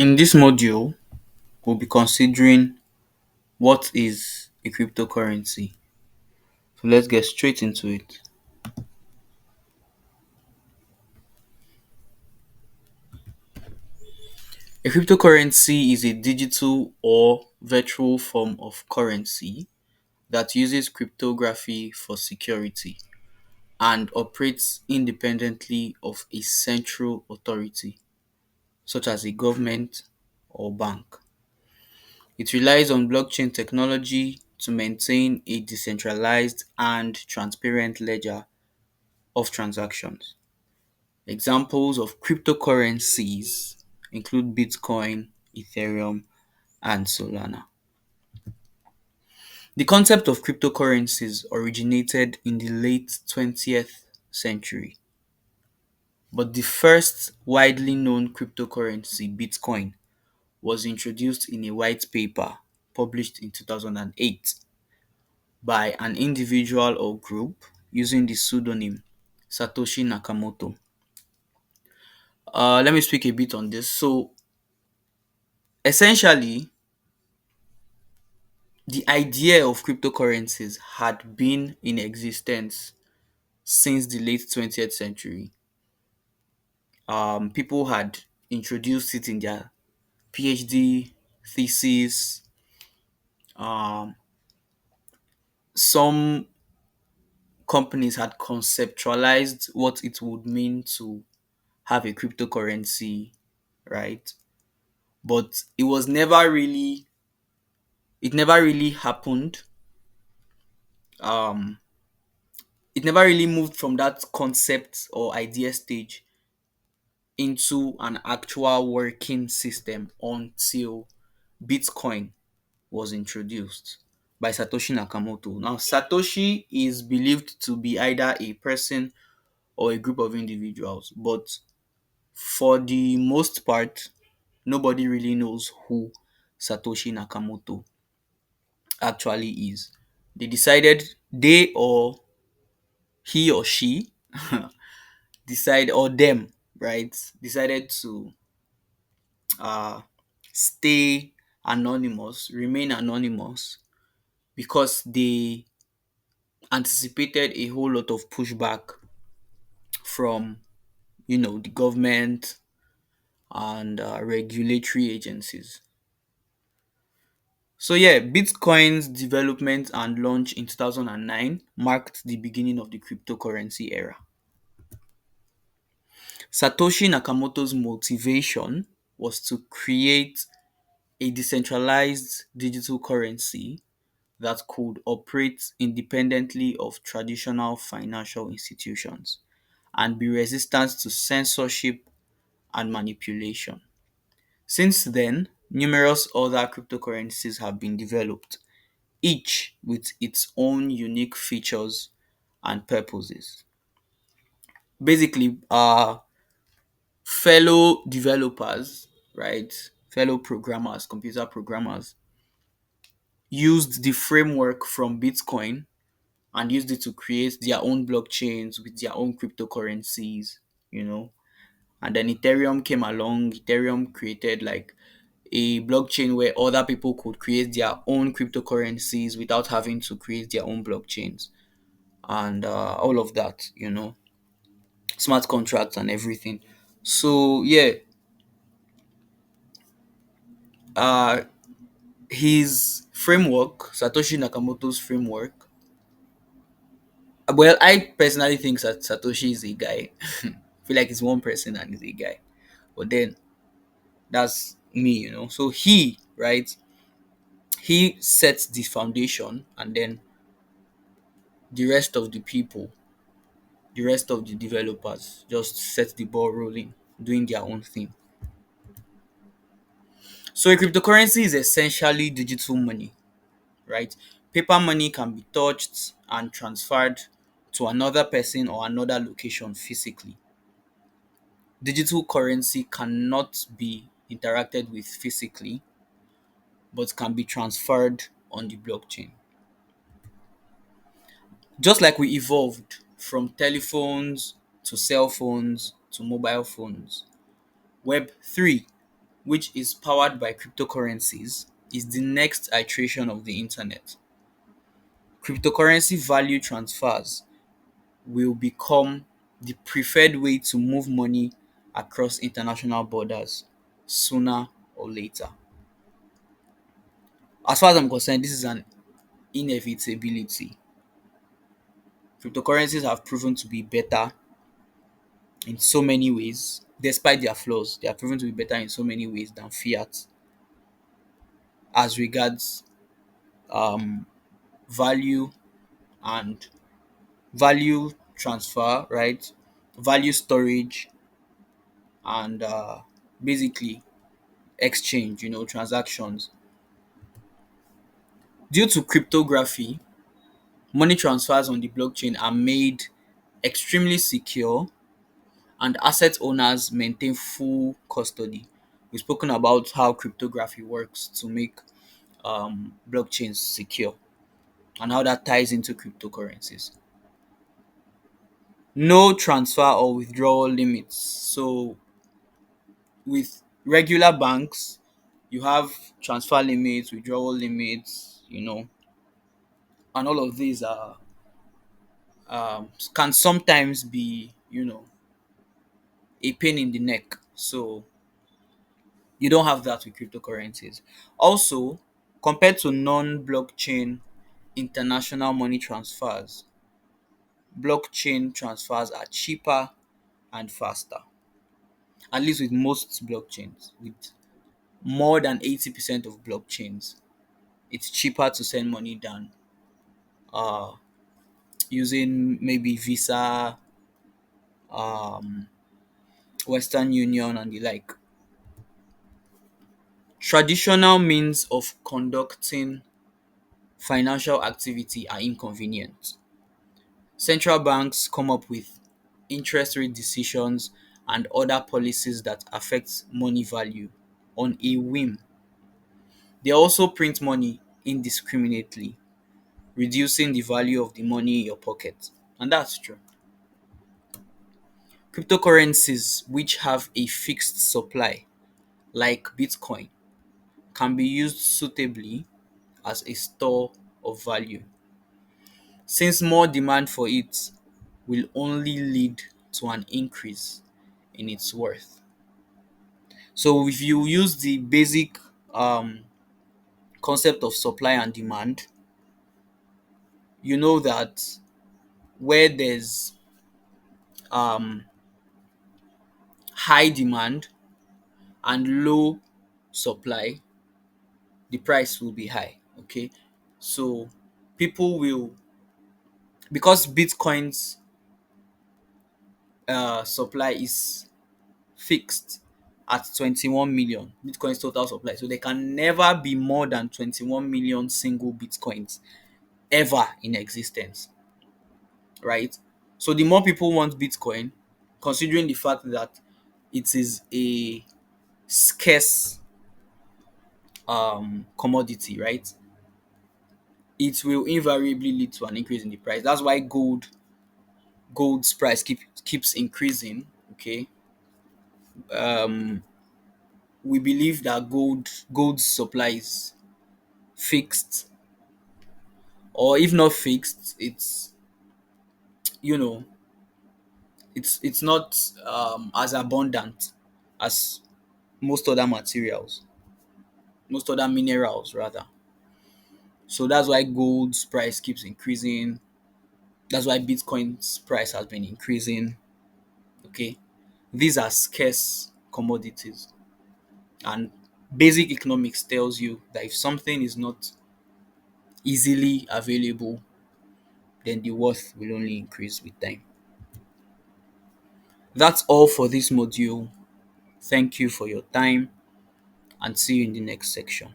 In this module, we'll be considering what is a cryptocurrency. So let's get straight into it. A cryptocurrency is a digital or virtual form of currency that uses cryptography for security and operates independently of a central authority, such as a government or bank. It relies on blockchain technology to maintain a decentralized and transparent ledger of transactions. Examples of cryptocurrencies include Bitcoin, Ethereum, and Solana. The concept of cryptocurrencies originated in the late 20th century, but the first widely known cryptocurrency, Bitcoin, was introduced in a white paper published in 2008 by an individual or group using the pseudonym Satoshi Nakamoto. Let me speak a bit on this. So, essentially, the idea of cryptocurrencies had been in existence since the late 20th century. People had introduced it in their PhD thesis. Um, some companies had conceptualized what it would mean to have a cryptocurrency, right? But it never really happened. Um, it never really moved from that concept or idea stage into an actual working system until Bitcoin was introduced by Satoshi Nakamoto. Now, Satoshi is believed to be either a person or a group of individuals, but for the most part, nobody really knows who Satoshi Nakamoto actually is. They decided they or he or she decide or them, right, decided to uh stay anonymous, remain anonymous because they anticipated a whole lot of pushback from the government and regulatory agencies. So yeah, Bitcoin's development and launch in 2009 marked the beginning of the cryptocurrency era. Satoshi Nakamoto's motivation was to create a decentralized digital currency that could operate independently of traditional financial institutions and be resistant to censorship and manipulation. Since then, numerous other cryptocurrencies have been developed, each with its own unique features and purposes. Basically, fellow developers, right, fellow programmers, computer programmers, used the framework from Bitcoin and used it to create their own blockchains with their own cryptocurrencies, you know. And then Ethereum came along. Ethereum created like a blockchain where other people could create their own cryptocurrencies without having to create their own blockchains and all of that, smart contracts and everything. So yeah, uh, his framework, Satoshi Nakamoto's framework. Well, I personally think that Satoshi is a guy. I feel like he's one person and he's a guy. But then that's me. So he sets the foundation, and then the rest of the people, the rest of the developers just set the ball rolling, doing their own thing. So a cryptocurrency is essentially digital money, right? Paper money can be touched and transferred to another person or another location physically. Digital currency cannot be interacted with physically, but can be transferred on the blockchain. Just like we evolved from telephones to cell phones to mobile phones, Web3 which is powered by cryptocurrencies, is the next iteration of the internet. Cryptocurrency value transfers will become the preferred way to move money across international borders sooner or later. As far as I'm concerned, this is an inevitability. Cryptocurrencies have proven to be better in so many ways, despite their flaws. They are proven to be better in so many ways than fiat as regards um, value and value transfer, right? Value storage and basically exchange, transactions. Due to cryptography, money transfers on the blockchain are made extremely secure and asset owners maintain full custody. We've spoken about how cryptography works to make blockchains secure and how that ties into cryptocurrencies. No transfer or withdrawal limits. So, with regular banks, you have transfer limits, withdrawal limits, and all of these are can sometimes be, a pain in the neck. So you don't have that with cryptocurrencies. Also, compared to non-blockchain international money transfers, blockchain transfers are cheaper and faster. At least with most blockchains, with more than 80% of blockchains, it's cheaper to send money than uh, using maybe Visa, um, Western Union, and the like. Traditional means of conducting financial activity are inconvenient. Central banks come up with interest rate decisions and other policies that affect money value on a whim. They also print money indiscriminately, reducing the value of the money in your pocket. And that's true. Cryptocurrencies, which have a fixed supply, like Bitcoin, can be used suitably as a store of value, since more demand for it will only lead to an increase in its worth. So, if you use the basic um, concept of supply and demand, you know that where there's um, high demand and low supply, the price will be high. Okay, so people will, because Bitcoin's supply is fixed at 21 million Bitcoin's total supply. So there can never be more than 21 million single Bitcoins ever in existence, right? So the more people want Bitcoin, considering the fact that it is a scarce commodity, right? It will invariably lead to an increase in the price. That's why gold's price keeps increasing. Okay. Um we believe that gold's supply is fixed, or if not fixed, you know it's not as abundant as most other materials, most other minerals rather. So that's why gold's price keeps increasing. That's why Bitcoin's price has been increasing. Okay, these are scarce commodities, and basic economics tells you that if something is not easily available, then the worth will only increase with time. That's all for this module. Thank you for your time and see you in the next section.